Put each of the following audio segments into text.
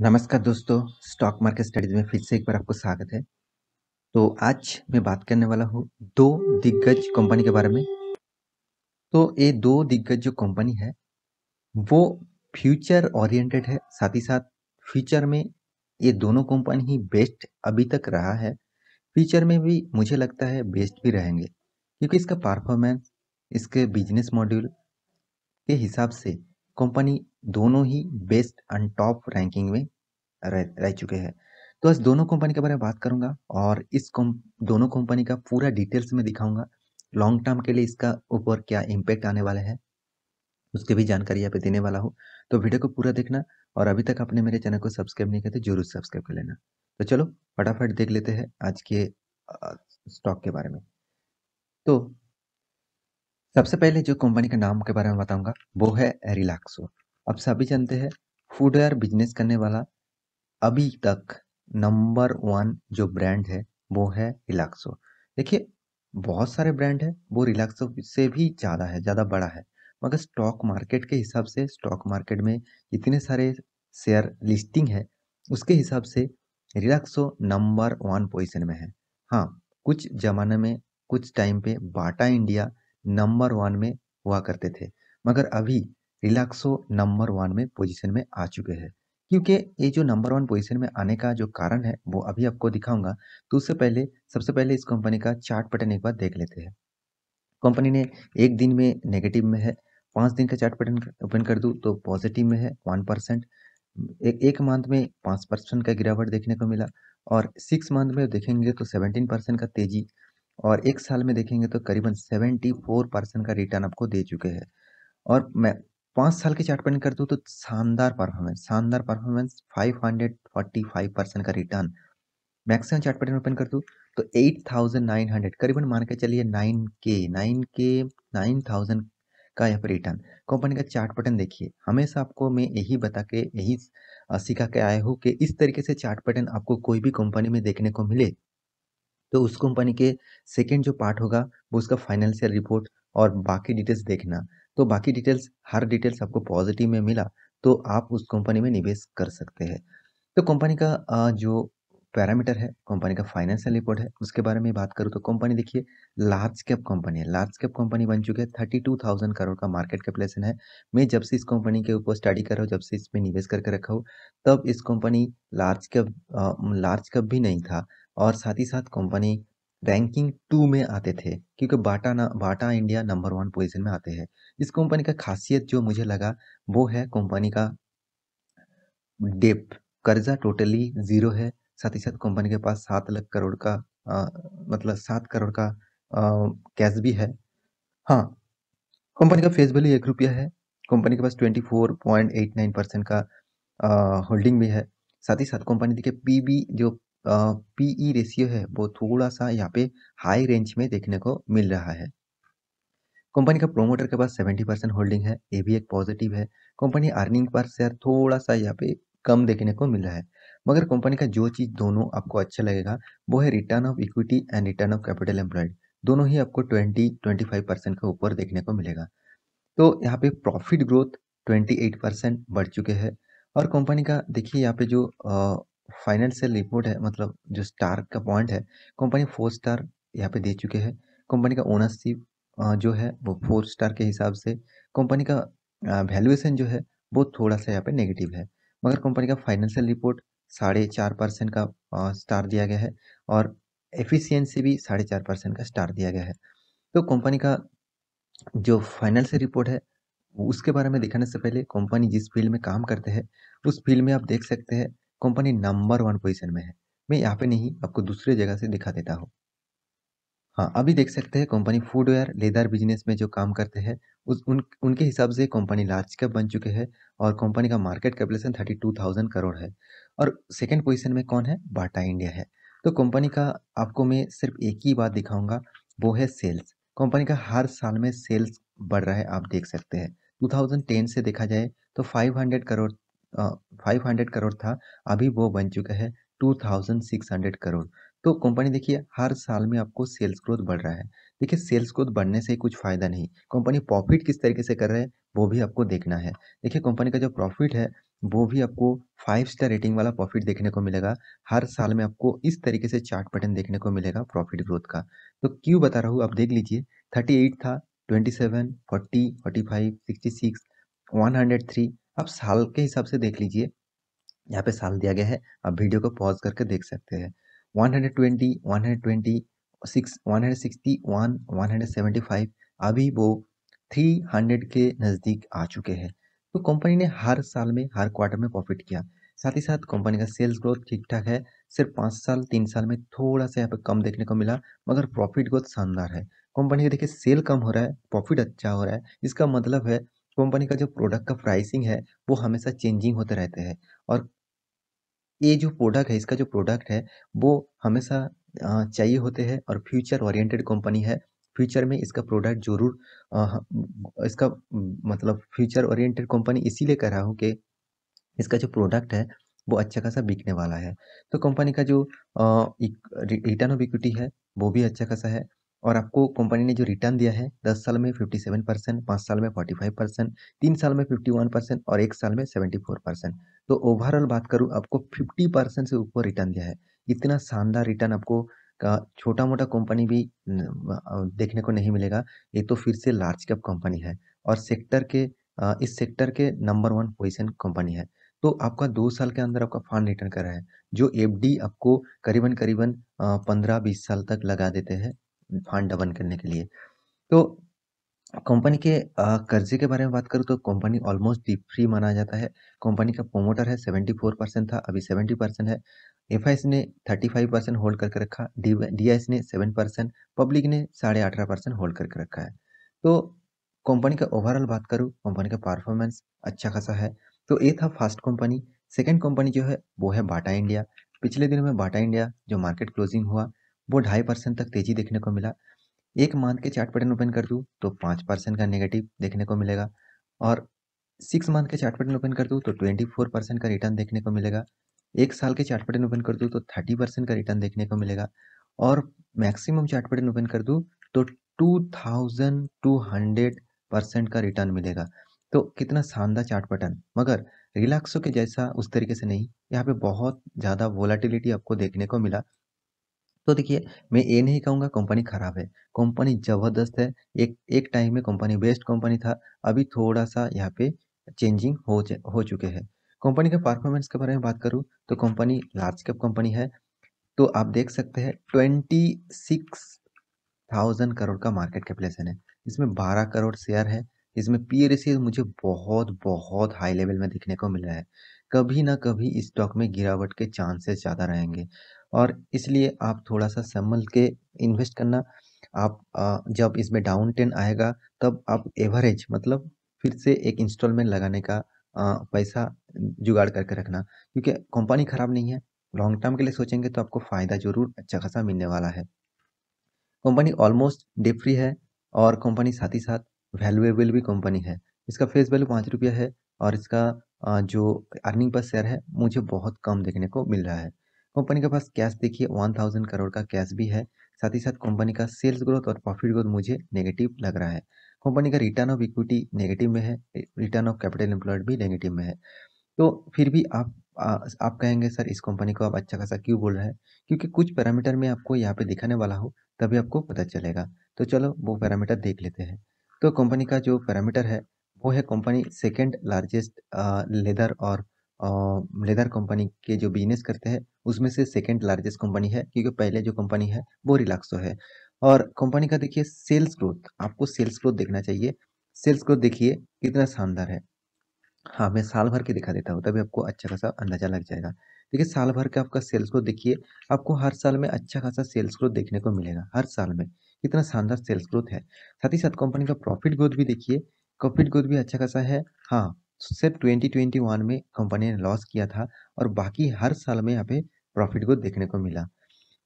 नमस्कार दोस्तों, stock market studies में फिर से एक बार आपको स्वागत है। तो आज मैं बात करने वाला हूँ दो दिग्गज कंपनी के बारे में। तो ये दो दिग्गज जो कंपनी है वो फ्यूचर ओरिएंटेड है, साथ ही साथ फ्यूचर में ये दोनों कंपनी ही बेस्ट अभी तक रहा है। फ्यूचर में भी मुझे लगता है बेस्ट भी रहेंगे, क्योंकि इसका परफॉर्मेंस, इसके बिजनेस मॉड्यूल के हिसाब से कंपनी दोनों ही बेस्ट एंड टॉप रैंकिंग में रह चुके हैं। तो आज दोनों कंपनी के बारे में बात करूंगा और दोनों कंपनी का पूरा डिटेल्स में दिखाऊंगा। लॉन्ग टर्म के लिए इसका ऊपर क्या इम्पैक्ट आने वाला है उसकी भी जानकारी यहाँ पे देने वाला हूँ। तो वीडियो को पूरा देखना, और अभी तक आपने मेरे चैनल को सब्सक्राइब नहीं किया तो जरूर सब्सक्राइब कर लेना। तो चलो फटाफट देख लेते हैं आज के स्टॉक के बारे में। तो सबसे पहले जो कंपनी के नाम के बारे में बताऊंगा वो है रिलैक्सो। अब सभी जानते हैं फुटवेयर बिजनेस करने वाला अभी तक नंबर वन जो ब्रांड है वो है रिलैक्सो। देखिए, बहुत सारे ब्रांड है, वो रिलैक्सो से भी ज़्यादा है, ज़्यादा बड़ा है। मगर स्टॉक मार्केट के हिसाब से स्टॉक मार्केट में इतने सारे शेयर लिस्टिंग है, उसके हिसाब से रिलैक्सो नंबर वन पोजीशन में है। हाँ, कुछ ज़माने में, कुछ टाइम पे बाटा इंडिया नंबर वन में हुआ करते थे, मगर अभी रिलैक्सो नंबर वन में पोजीशन में आ चुके हैं। क्योंकि ये जो नंबर वन पोजीशन में आने का जो कारण है वो अभी आपको दिखाऊंगा। तो उससे पहले सबसे पहले इस कंपनी का चार्ट पैटर्न एक बार देख लेते हैं। कंपनी ने एक दिन में नेगेटिव में है, 5 दिन का चार्ट पैटर्न ओपन कर दूं तो पॉजिटिव में है 1%। एक मंथ में 5% का गिरावट देखने को मिला, और 6 मंथ में देखेंगे तो 17% का तेजी, और एक साल में देखेंगे तो करीबन 74% का रिटर्न आपको दे चुके हैं। और मैं 5 साल की चार्ट पैटर्न कर दूं तो शानदार परफॉर्मेंस 545% का return. Maximum chart pattern open कर दूं तो 8900, करीबन मान के चलिए 9000 का यहाँ पे रिटर्न। कंपनी का चार्ट पैटर्न देखिए, हमेशा आपको मैं यही बता के यही सिखा के आया हूँ कि इस तरीके से चार्ट पैटर्न आपको कोई भी कंपनी में देखने को मिले तो उस कंपनी के सेकंड जो पार्ट होगा वो उसका फाइनेंशियल रिपोर्ट और बाकी डिटेल्स देखना। तो बाकी डिटेल्स, हर डिटेल्स आपको पॉजिटिव में मिला तो आप उस कंपनी में निवेश कर सकते हैं। तो कंपनी का जो पैरामीटर है, कंपनी का फाइनेंशियल रिपोर्ट है, उसके बारे में बात करूँ तो कंपनी देखिए लार्ज कैप कंपनी है। लार्ज कैप कंपनी बन चुकी है, 32,000 करोड़ का मार्केट कैपिटलाइजेशन है। मैं जब से इस कंपनी के ऊपर स्टडी कर रहा हूँ, जब से इसमें निवेश करके रखा हूँ, तब इस कंपनी लार्ज कैप भी नहीं था। और साथ ही साथ कंपनी रैंकिंग 2 में आते थे, क्योंकि Bata India number one position में आते हैं। इस कंपनी का खासियत जो मुझे लगा वो है कंपनी का डेप्थ, कर्जा टोटली ज़ीरो है। साथ ही साथ कंपनी के पास 7 लाख करोड़ का अ, मतलब 7 करोड़ का कैश भी है। हाँ, कंपनी का फेस वैल्यू ₹1 है। कंपनी के पास 24.89% का होल्डिंग भी है। साथ ही साथ कंपनी देखिए पीबी जो पीई रेशियो है वो थोड़ा-सा यहाँ पे हाई रेंज में देखने को मिल रहा है। कंपनी का प्रोमोटर के पास 70% होल्डिंग है, ये भी एक पॉजिटिव है। कंपनी अर्निंग पर शेयर थोड़ा-सा यहाँ पे कम देखने को मिल रहा है। मगर कंपनी का जो चीज़ दोनों आपको अच्छा लगेगा वो है return of equity and return of capital employed. दोनों ही आपको 20-25% के ऊपर देखने को मिलेगा। तो यहाँ पे प्रॉफिट ग्रोथ 28% बढ़ चुके हैं। और कंपनी का देखिए यहाँ पे जो फाइनेंशियल रिपोर्ट है, मतलब जो स्टार का पॉइंट है, कंपनी 4 स्टार यहाँ पे दे चुके हैं। कंपनी का ओनरशिप जो है वो 4 स्टार के हिसाब से। कंपनी का वैल्यूएशन जो है वो थोड़ा सा यहाँ पे नेगेटिव है। मगर कंपनी का फाइनेंशियल रिपोर्ट 4.5% का स्टार दिया गया है, और एफिशिएंसी भी 4.5% का स्टार दिया गया है। तो कंपनी का जो फाइनेंशियल रिपोर्ट है उसके बारे में दिखाने से पहले कंपनी जिस फील्ड में काम करते हैं उस फील्ड में आप देख सकते हैं कंपनी नंबर वन पोजीशन में है। मैं यहाँ पे नहीं, आपको दूसरे जगह से दिखा देता हूँ। हाँ, अभी देख सकते हैं कंपनी फूडवेयर लेदर बिजनेस में जो काम करते हैं उनके हिसाब से कंपनी लार्ज कैप बन चुके हैं, और कंपनी का मार्केट कैपिटलाइजेशन 32,000 करोड़ है। और सेकंड पोजीशन में कौन है? बाटा इंडिया है। तो कंपनी का आपको मैं सिर्फ एक ही बात दिखाऊंगा, वो है सेल्स। कंपनी का हर साल में सेल्स बढ़ रहा है, आप देख सकते हैं। 2010 से देखा जाए तो 500 करोड़ था, अभी वो बन चुका है 2600 करोड़। तो कंपनी देखिए हर साल में आपको सेल्स ग्रोथ बढ़ रहा है। देखिए सेल्स ग्रोथ बढ़ने से कुछ फायदा नहीं, कंपनी प्रॉफिट किस तरीके से कर रहा है वो भी आपको देखना है। देखिए कंपनी का जो प्रॉफिट है वो भी आपको 5 स्टार रेटिंग वाला प्रॉफिट देखने को मिलेगा। हर साल में आपको इस तरीके से चार्ट पैटर्न देखने को मिलेगा प्रॉफिट ग्रोथ का। तो क्यों बता रहा हूँ आप देख लीजिए, 38 था, 27, 40, 45, 66, 103। आप साल के हिसाब से देख लीजिए, यहाँ पे साल दिया गया है, आप वीडियो को पॉज करके देख सकते हैं। 120, 126, 161, 175, अभी वो 300 के नज़दीक आ चुके हैं। तो कंपनी ने हर साल में हर क्वार्टर में प्रॉफिट किया। साथ ही साथ कंपनी का सेल्स ग्रोथ ठीक ठाक है। सिर्फ 5 साल 3 साल में थोड़ा सा यहाँ पे कम देखने को मिला, मगर प्रॉफिट ग्रोथ शानदार है। कंपनी का देखिए सेल कम हो रहा है, प्रॉफिट अच्छा हो रहा है। इसका मतलब है कंपनी का जो प्रोडक्ट का प्राइसिंग है वो हमेशा चेंजिंग होते रहते हैं, और ये जो प्रोडक्ट है, इसका जो प्रोडक्ट है वो हमेशा चाहिए होते हैं, और फ्यूचर ओरिएंटेड कंपनी है। फ्यूचर में इसका प्रोडक्ट ज़रूर इसका मतलब फ्यूचर ओरिएंटेड कंपनी इसीलिए कह रहा हूँ कि इसका जो प्रोडक्ट है वो अच्छा खासा बिकने वाला है। तो कंपनी का जो रिटर्न ऑफ इक्विटी है वो भी अच्छा खासा है, और आपको कंपनी ने जो रिटर्न दिया है 10 साल में 57%, 5 साल में 45%, 3 साल में 51% और 1 साल में 74%। तो ओवरऑल बात करूँ, आपको 50% से ऊपर रिटर्न दिया है। इतना शानदार रिटर्न आपको का छोटा-मोटा कंपनी भी देखने को नहीं मिलेगा। ये तो फिर से लार्ज कैप कंपनी है, और इस सेक्टर के नंबर 1 पोज़ीशन कंपनी है। तो आपका 2 साल के अंदर आपका फंड रिटर्न कर रहा है, जो एफडी आपको करीबन-करीबन 15-20 साल तक लगा देते हैं फंड डबल करने के लिए। तो कंपनी के कर्जे के बारे में बात करूँ तो कंपनी ऑलमोस्ट डीप फ्री माना जाता है। कंपनी का प्रोमोटर है 74% था, अभी 70% है। एफआईएस ने 35% होल्ड करके रखा, डीआईएस ने 7%, पब्लिक ने 18.5% होल्ड करके रखा है। तो कंपनी का ओवरऑल बात करूँ, कंपनी का परफॉर्मेंस अच्छा खासा है। तो ये था फर्स्ट कंपनी। सेकंड कंपनी जो है वो है बाटा इंडिया। पिछले दिनों में बाटा इंडिया जो मार्केट क्लोजिंग हुआ, वो 2.5% तक तेजी देखने को मिला। एक मंथ के चार्ट पैटर्न ओपन कर दूँ तो 5% का नेगेटिव देखने को मिलेगा, और 6 मंथ के चार्ट पैटर्न ओपन कर दूँ तो 24% का रिटर्न देखने को मिलेगा। एक साल के चार्ट पैटर्न ओपन कर दूँ तो 30% का रिटर्न देखने को मिलेगा, और मैक्सिमम चार्ट पैटर्न ओपन कर दूँ तो 2200% का रिटर्न मिलेगा। तो कितना शानदार चार्ट पैटर्न, मगर रिलैक्सो के जैसा उस तरीके से नहीं। यहाँ पे बहुत ज़्यादा वोलेटिलिटी आपको देखने को मिला। तो देखिए, मैं ये नहीं कहूँगा कंपनी खराब है, कंपनी ज़बरदस्त है। एक एक टाइम में कंपनी बेस्ट कंपनी था, अभी थोड़ा-सा यहाँ पे चेंजिंग हो चुके हैं। कंपनी के परफॉर्मेंस के बारे में बात करूँ तो कंपनी लार्ज कैप कंपनी है, तो आप देख सकते हैं 26,000 करोड़ का मार्केट कैपिटलाइजेशन है। इसमें 12 करोड़ शेयर है। इसमें पी रेशियो मुझे बहुत हाई लेवल में देखने को मिल रहा है। कभी ना कभी इस स्टॉक में गिरावट के चांसेस ज़्यादा रहेंगे, और इसलिए आप थोड़ा-सा संभल के इन्वेस्ट करना। आप जब इसमें डाउन ट्रेंड आएगा तब आप एवरेज मतलब फिर से एक इंस्टॉलमेंट लगाने का पैसा जुगाड़ करके रखना, क्योंकि कंपनी खराब नहीं है। लॉन्ग टर्म के लिए सोचेंगे तो आपको फ़ायदा ज़रूर अच्छा खासा मिलने वाला है। कंपनी ऑलमोस्ट डेट फ्री है, और कंपनी साथ ही साथ वैल्यूएबल भी कंपनी है। इसका फेस वैल्यू 5 रुपया है, और इसका जो अर्निंग पर शेयर है मुझे बहुत कम देखने को मिल रहा है। कंपनी के पास कैश देखिए 1000 करोड़ का कैश भी है। साथ ही साथ कंपनी का सेल्स ग्रोथ और प्रॉफिट ग्रोथ मुझे नेगेटिव लग रहा है। कंपनी का रिटर्न ऑफ इक्विटी नेगेटिव में है, रिटर्न ऑफ कैपिटल एम्प्लॉयड भी नेगेटिव में है। तो फिर भी आप कहेंगे सर इस कंपनी को आप अच्छा खासा क्यों बोल रहे हैं? क्योंकि कुछ पैरामीटर मैं आपको यहाँ पे दिखाने वाला हूँ, तभी आपको पता चलेगा। तो चलो वो पैरामीटर देख लेते हैं। तो कंपनी का जो पैरामीटर है वो है, company second largest leather company के जो बिजनेस करते हैं उसमें से सेकंड लार्जेस्ट कंपनी है, क्योंकि पहले जो कंपनी है वो रिलैक्सो है। और कंपनी का देखिए सेल्स ग्रोथ, आपको सेल्स ग्रोथ देखना चाहिए। सेल्स ग्रोथ देखिए कितना शानदार है। हाँ, मैं साल भर के दिखा देता हूँ, तभी आपको अच्छा खासा अंदाज़ा लग जाएगा। देखिए साल भर का आपका सेल्स ग्रोथ देखिए, आपको हर साल में अच्छा खासा सेल्स ग्रोथ देखने को मिलेगा, हर साल में। कितना शानदार सेल्स ग्रोथ है। साथ ही साथ कंपनी का प्रॉफिट ग्रोथ भी देखिए, प्रॉफिट ग्रोथ भी अच्छा खासा है। हाँ, सिर्फ 2021 में कंपनी ने लॉस किया था, और बाकी हर साल में यहाँ पे प्रॉफिट ग्रोथ देखने को मिला।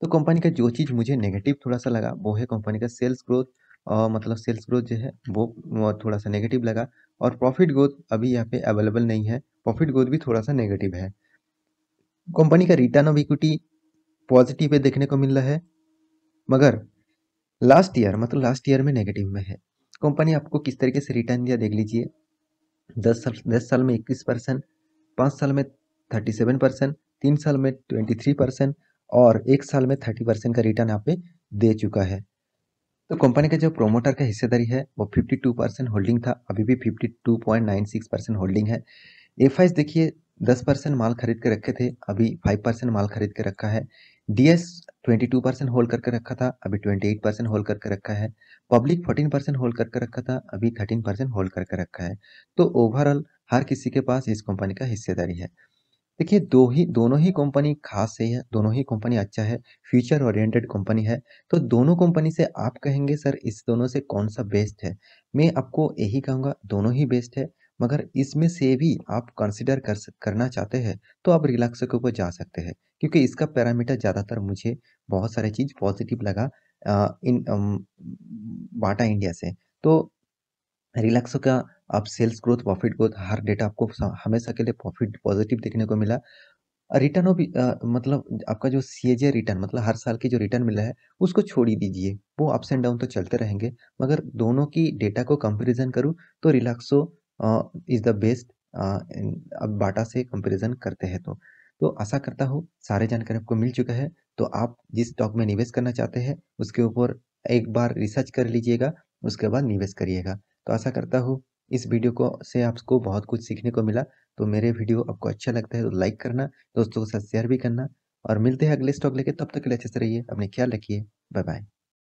तो कंपनी का जो चीज़ मुझे नेगेटिव थोड़ा-सा लगा वो है कंपनी का सेल्स ग्रोथ, मतलब सेल्स ग्रोथ जो है वो थोड़ा-सा नेगेटिव लगा, और प्रॉफिट ग्रोथ अभी यहाँ पे अवेलेबल नहीं है, प्रॉफिट ग्रोथ भी थोड़ा-सा नेगेटिव है। कंपनी का रिटर्न ऑफ इक्विटी पॉजिटिव है देखने को मिल रहा है, मगर लास्ट ईयर में नेगेटिव में है। कंपनी आपको किस तरीके से रिटर्न दिया देख लीजिए, 10 साल में 21%, 5 साल में 37%, 3 साल में 23% और 1 साल में 30% का रिटर्न यहाँ पे दे चुका है। तो कंपनी का जो प्रोमोटर का हिस्सेदारी है वो 52% होल्डिंग था, अभी भी 52.96% होल्डिंग है। एफ देखिए 10% माल खरीद के रखे थे, अभी 5% माल खरीद के रखा है। डीएस 22% होल्ड करके रखा था, अभी 28% होल्ड करके रखा है। पब्लिक 14% होल्ड करके रखा था, अभी 13% होल्ड करके रखा है। तो ओवरऑल हर किसी के पास इस कंपनी का हिस्सेदारी है। देखिए दोनों ही कंपनी खास है, दोनों ही कंपनी अच्छा है, फ्यूचर ओरिएंटेड कंपनी है। तो दोनों कंपनी से आप कहेंगे सर इस दोनों से कौन सा बेस्ट है? मैं आपको यही कहूँगा दोनों ही बेस्ट है, मगर इसमें से भी आप कंसीडर करना चाहते हैं तो आप रिलैक्सो के ऊपर जा सकते हैं, क्योंकि इसका पैरामीटर ज़्यादातर मुझे बहुत सारे चीज़ पॉजिटिव लगा इन बाटा इंडिया से। तो रिलैक्सो का आप सेल्स ग्रोथ, प्रॉफिट ग्रोथ हर डेटा आपको हमेशा के लिए प्रॉफिट पॉजिटिव देखने को मिला। रिटर्न भी मतलब आपका जो सीएजी रिटर्न मतलब हर साल की जो रिटर्न मिला है उसको छोड़ ही दीजिए, वो अप्स एंड डाउन तो चलते रहेंगे, मगर दोनों की डेटा को कंपैरिजन करूँ तो रिलैक्सो इज द बेस्ट अब बाटा से कंपैरिजन करते हैं तो आशा करता हूँ सारे जानकारी आपको मिल चुका है। तो आप जिस स्टॉक में निवेश करना चाहते हैं उसके ऊपर एक बार रिसर्च कर लीजिएगा, उसके बाद निवेश करिएगा। तो आशा करता हूँ इस वीडियो को से आपको बहुत कुछ सीखने को मिला। तो मेरे वीडियो आपको अच्छा लगता है तो लाइक करना, दोस्तों के साथ शेयर भी करना और मिलते हैं अगले स्टॉक लेके। तब तक के लिए अच्छे से रहिए, अपने ख्याल रखिए। Bye bye.